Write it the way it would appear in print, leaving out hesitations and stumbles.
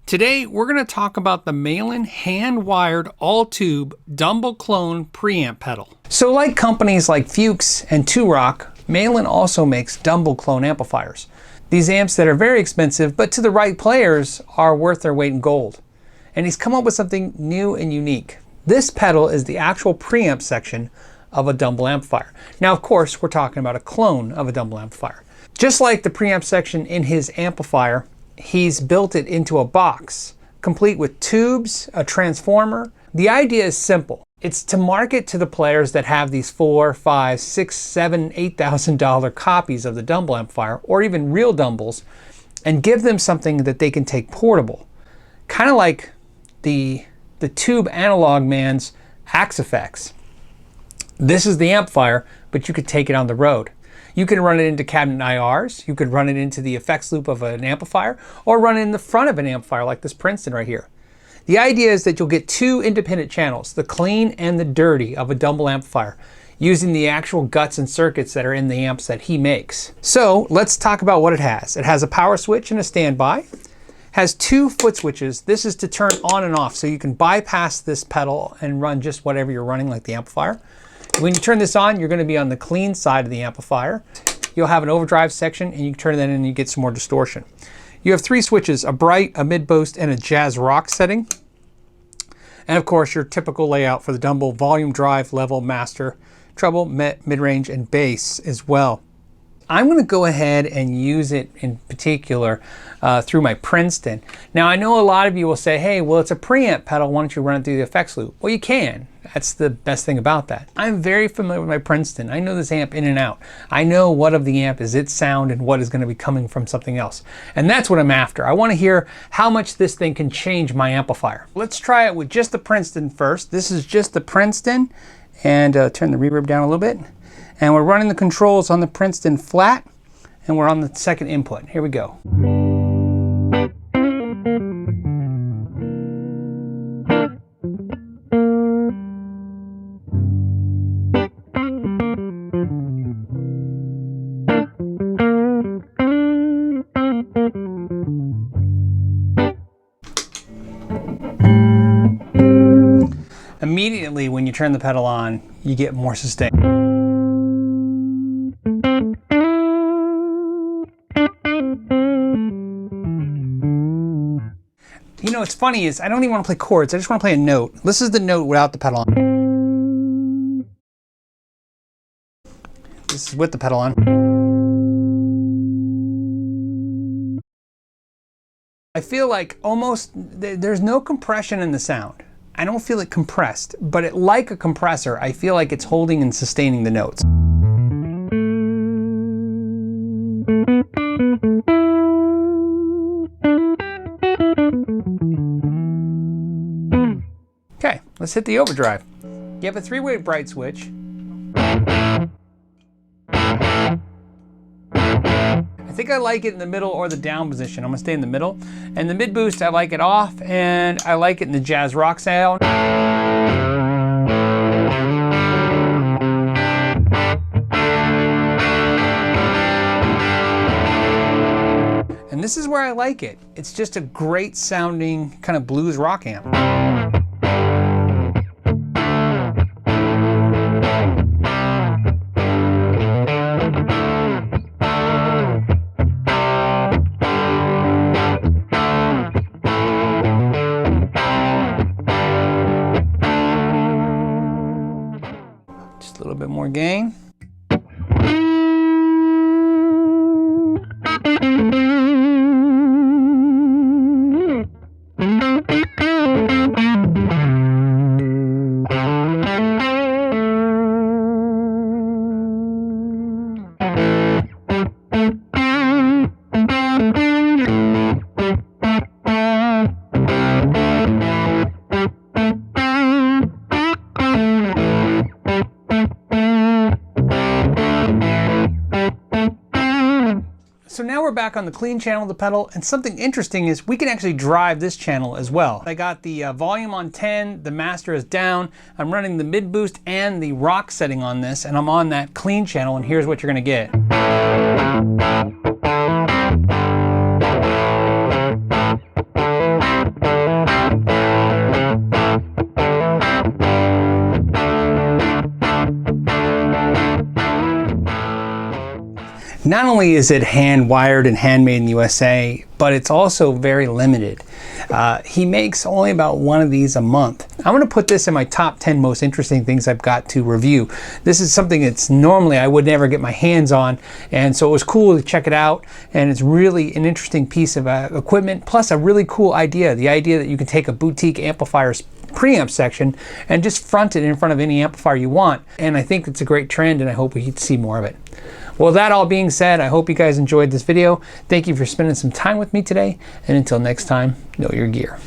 Today, we're going to talk about the Malin hand-wired all-tube Dumble Clone preamp pedal. So like companies like Fuchs and 2Rock, Malin also makes Dumble Clone amplifiers. These amps that are very expensive, but to the right players are worth their weight in gold. And he's come up with something new and unique. This pedal is the actual preamp section of a Dumble amplifier. Now, of course, we're talking about a clone of a Dumble amplifier. Just like the preamp section in his amplifier, he's built it into a box, complete with tubes, a transformer. The idea is simple. It's to market to the players that have these $4,000, $5,000, $6,000, $7,000, $8,000 copies of the Dumble amplifier, or even real Dumbles, and give them something that they can take portable. Kind of like the Tube Analog Man's Axe-Fx. This is the amplifier, but you could take it on the road. You can run it into cabinet IRs, you could run it into the effects loop of an amplifier, or run it in the front of an amplifier like this Princeton right here. The idea is that you'll get two independent channels, the clean and the dirty of a Dumble amplifier, using the actual guts and circuits that are in the amps that he makes. So let's talk about what it has. It has a power switch and a standby. Has two foot switches. This is to turn on and off, so you can bypass this pedal and run just whatever you're running like the amplifier. When you turn this on, you're going to be on the clean side of the amplifier. You'll have an overdrive section, and you can turn that in and you get some more distortion. You have three switches, a bright, a mid-boost, and a jazz rock setting. And of course, your typical layout for the Dumble: volume, drive, level, master, treble, mid-range, and bass as well. I'm going to go ahead and use it in particular through my Princeton. Now, I know a lot of you will say, hey, well, it's a preamp pedal. Why don't you run it through the effects loop? Well, you can. That's the best thing about that. I'm very familiar with my Princeton. I know this amp in and out. I know what of the amp is its sound and what is going to be coming from something else. And that's what I'm after. I want to hear how much this thing can change my amplifier. Let's try it with just the Princeton first. This is just the Princeton. And turn the reverb down a little bit. And we're running the controls on the Princeton flat, and we're on the second input. Here we go. Immediately when you turn the pedal on, you get more sustain. You know, what's funny is I don't even want to play chords. I just want to play a note. This is the note without the pedal on. This is with the pedal on. I feel like almost there's no compression in the sound. I don't feel it compressed, but like a compressor, I feel like it's holding and sustaining the notes. Okay, let's hit the overdrive. You have a three-way bright switch. I think I like it in the middle or the down position. I'm gonna stay in the middle. And the mid boost, I like it off, and I like it in the jazz rock sound. And this is where I like it. It's just a great sounding kind of blues rock amp. Just a little bit more gain. So now we're back on the clean channel of the pedal, and something interesting is we can actually drive this channel as well. I got the volume on 10, the master is down, I'm running the mid boost and the rock setting on this, and I'm on that clean channel, and here's what you're gonna get. Not only is it hand wired and handmade in the USA, but it's also very limited. He makes only about one of these a month. I'm going to put this in my top 10 most interesting things I've got to review. This is something that's normally I would never get my hands on, and so it was cool to check it out, and it's really an interesting piece of equipment, plus a really cool idea. The idea that you can take a boutique amplifier's preamp section and just front it in front of any amplifier you want, and I think it's a great trend, and I hope we see more of it. Well, that all being said, I hope you guys enjoyed this video. Thank you for spending some time with me today, and until next time, know your gear.